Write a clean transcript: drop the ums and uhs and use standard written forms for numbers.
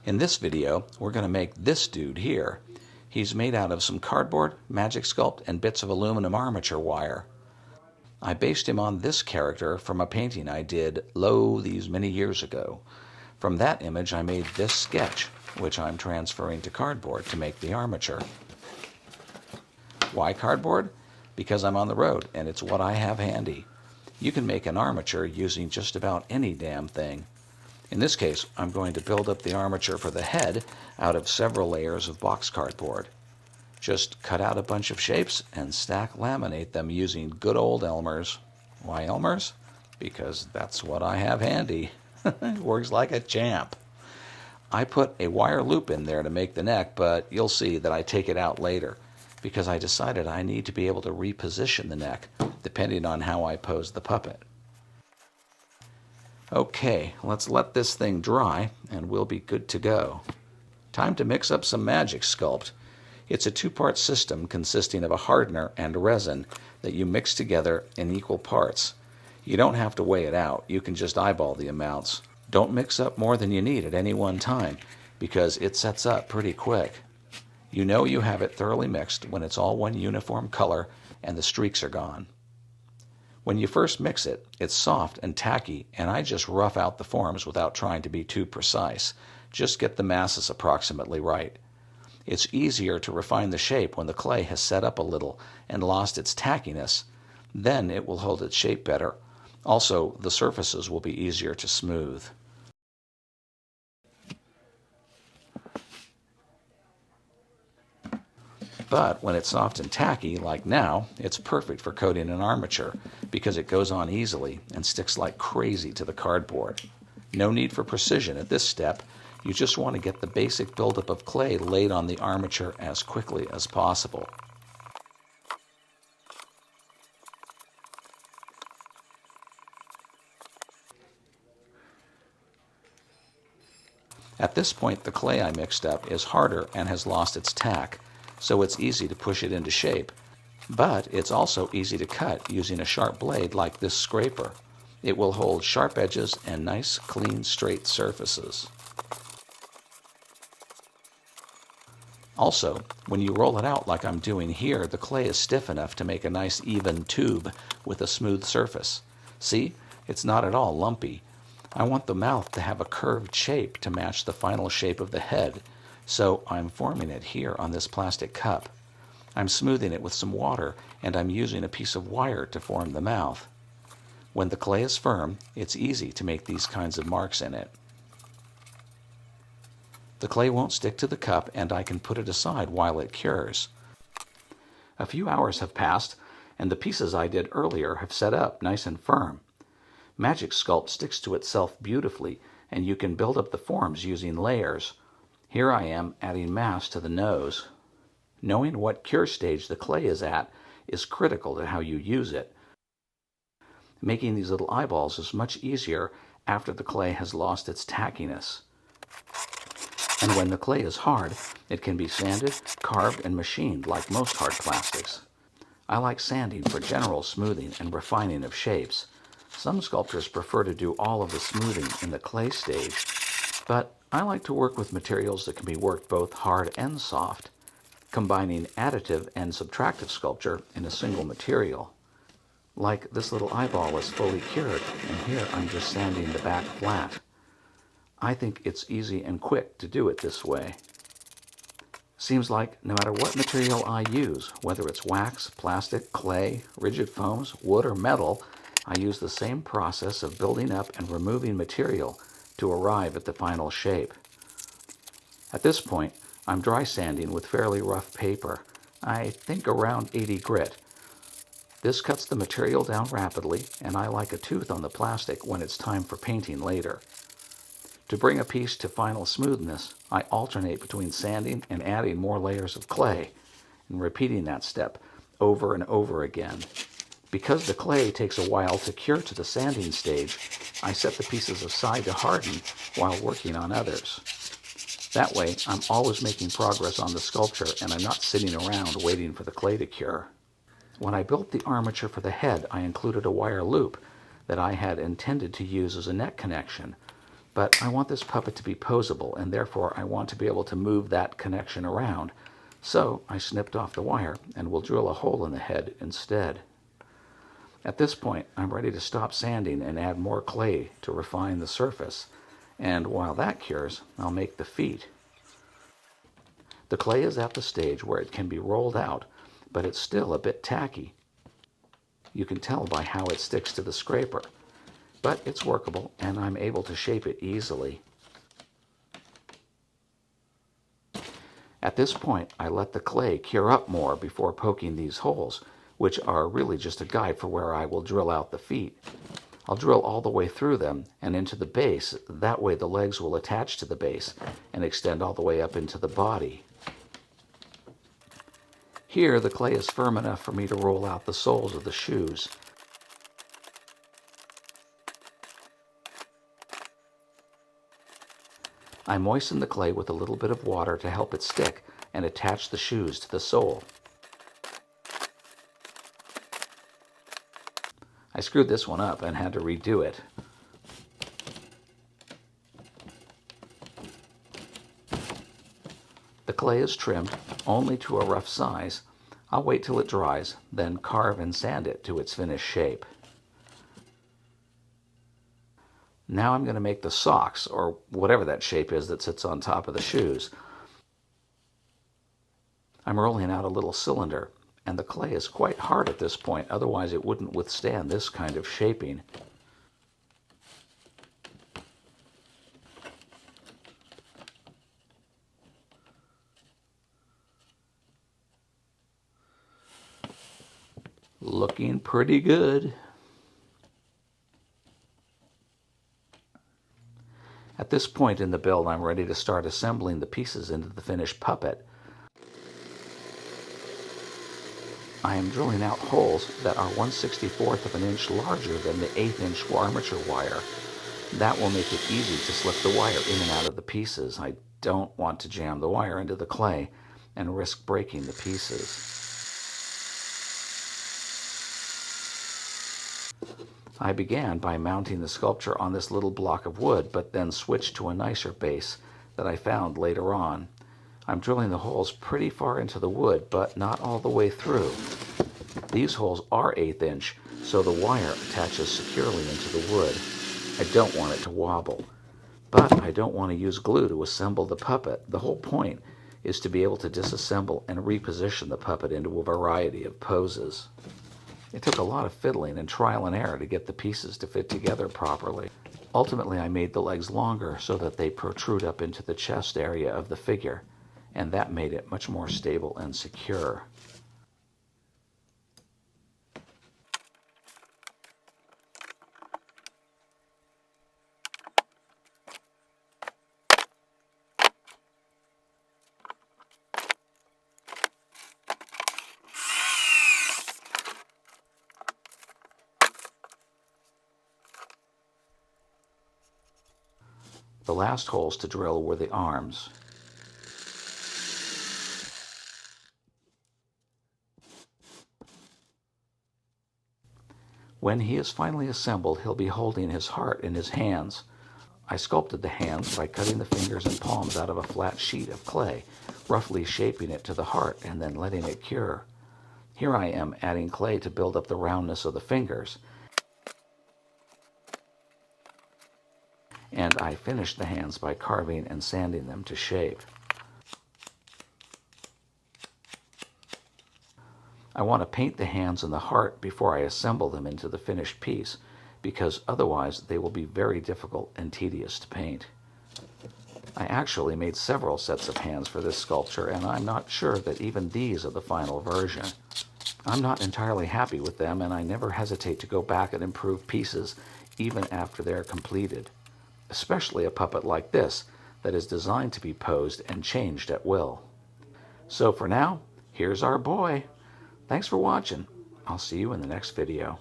In this video, we're going to make this dude here. He's made out of some cardboard, Magic Sculpt, and bits of aluminum armature wire. I based him on this character from a painting I did, these many years ago. From that image, I made this sketch, which I'm transferring to cardboard to make the armature. Why cardboard? Because I'm on the road, and it's what I have handy. You can make an armature using just about any damn thing. In this case, I'm going to build up the armature for the head out of several layers of box cardboard. Just cut out a bunch of shapes and stack laminate them using good old Elmer's. Why Elmer's? Because that's what I have handy. It works like a champ. I put a wire loop in there to make the neck, but you'll see that I take it out later because I decided I need to be able to reposition the neck depending on how I pose the puppet. Okay, let's let this thing dry and we'll be good to go. Time to mix up some Magic Sculpt. It's a two-part system consisting of a hardener and resin that you mix together in equal parts. You don't have to weigh it out, you can just eyeball the amounts. Don't mix up more than you need at any one time because it sets up pretty quick. You know you have it thoroughly mixed when it's all one uniform color and the streaks are gone. When you first mix it, it's soft and tacky, and I just rough out the forms without trying to be too precise. Just get the masses approximately right. It's easier to refine the shape when the clay has set up a little and lost its tackiness. Then it will hold its shape better. Also, the surfaces will be easier to smooth. But when it's soft and tacky, like now, it's perfect for coating an armature because it goes on easily and sticks like crazy to the cardboard. No need for precision at this step. You just want to get the basic buildup of clay laid on the armature as quickly as possible. At this point, the clay I mixed up is harder and has lost its tack, so it's easy to push it into shape. But it's also easy to cut using a sharp blade like this scraper. It will hold sharp edges and nice, clean, straight surfaces. Also, when you roll it out like I'm doing here, the clay is stiff enough to make a nice even tube with a smooth surface. See? It's not at all lumpy. I want the mouth to have a curved shape to match the final shape of the head, so I'm forming it here on this plastic cup. I'm smoothing it with some water, and I'm using a piece of wire to form the mouth. When the clay is firm, it's easy to make these kinds of marks in it. The clay won't stick to the cup, and I can put it aside while it cures. A few hours have passed, and the pieces I did earlier have set up nice and firm. Magic Sculpt sticks to itself beautifully, and you can build up the forms using layers. Here I am adding mass to the nose. Knowing what cure stage the clay is at is critical to how you use it. Making these little eyeballs is much easier after the clay has lost its tackiness. And when the clay is hard, it can be sanded, carved, and machined like most hard plastics. I like sanding for general smoothing and refining of shapes. Some sculptors prefer to do all of the smoothing in the clay stage, but I like to work with materials that can be worked both hard and soft, combining additive and subtractive sculpture in a single material. Like this little eyeball is fully cured, and here I'm just sanding the back flat. I think it's easy and quick to do it this way. Seems like no matter what material I use, whether it's wax, plastic, clay, rigid foams, wood, or metal, I use the same process of building up and removing material to arrive at the final shape. At this point, I'm dry sanding with fairly rough paper, I think around 80 grit. This cuts the material down rapidly, and I like a tooth on the plastic when it's time for painting later. To bring a piece to final smoothness, I alternate between sanding and adding more layers of clay, and repeating that step over and over again. Because the clay takes a while to cure to the sanding stage, I set the pieces aside to harden while working on others. That way, I'm always making progress on the sculpture and I'm not sitting around waiting for the clay to cure. When I built the armature for the head, I included a wire loop that I had intended to use as a neck connection. But I want this puppet to be posable, and therefore I want to be able to move that connection around. So I snipped off the wire and will drill a hole in the head instead. At this point, I'm ready to stop sanding and add more clay to refine the surface. And while that cures, I'll make the feet. The clay is at the stage where it can be rolled out, but it's still a bit tacky. You can tell by how it sticks to the scraper, but it's workable and I'm able to shape it easily. At this point, I let the clay cure up more before poking these holes, which are really just a guide for where I will drill out the feet. I'll drill all the way through them and into the base. That way the legs will attach to the base and extend all the way up into the body. Here, the clay is firm enough for me to roll out the soles of the shoes. I moisten the clay with a little bit of water to help it stick and attach the shoes to the sole. I screwed this one up and had to redo it. The clay is trimmed only to a rough size. I'll wait till it dries, then carve and sand it to its finished shape. Now I'm going to make the socks, or whatever that shape is that sits on top of the shoes. I'm rolling out a little cylinder, and the clay is quite hard at this point, otherwise it wouldn't withstand this kind of shaping. Looking pretty good. At this point in the build, I'm ready to start assembling the pieces into the finished puppet. I am drilling out holes that are 1/64th of an inch larger than the 1/8 inch armature wire. That will make it easy to slip the wire in and out of the pieces. I don't want to jam the wire into the clay and risk breaking the pieces. I began by mounting the sculpture on this little block of wood, but then switched to a nicer base that I found later on. I'm drilling the holes pretty far into the wood, but not all the way through. These holes are 1/8 inch, so the wire attaches securely into the wood. I don't want it to wobble, but I don't want to use glue to assemble the puppet. The whole point is to be able to disassemble and reposition the puppet into a variety of poses. It took a lot of fiddling and trial and error to get the pieces to fit together properly. Ultimately, I made the legs longer so that they protrude up into the chest area of the figure, and that made it much more stable and secure. The last holes to drill were the arms. When he is finally assembled, he'll be holding his heart in his hands. I sculpted the hands by cutting the fingers and palms out of a flat sheet of clay, roughly shaping it to the heart and then letting it cure. Here I am adding clay to build up the roundness of the fingers. And I finished the hands by carving and sanding them to shape. I want to paint the hands and the heart before I assemble them into the finished piece, because otherwise they will be very difficult and tedious to paint. I actually made several sets of hands for this sculpture, and I'm not sure that even these are the final version. I'm not entirely happy with them, and I never hesitate to go back and improve pieces even after they're completed. Especially a puppet like this that is designed to be posed and changed at will. So for now, here's our boy. Thanks for watching. I'll see you in the next video.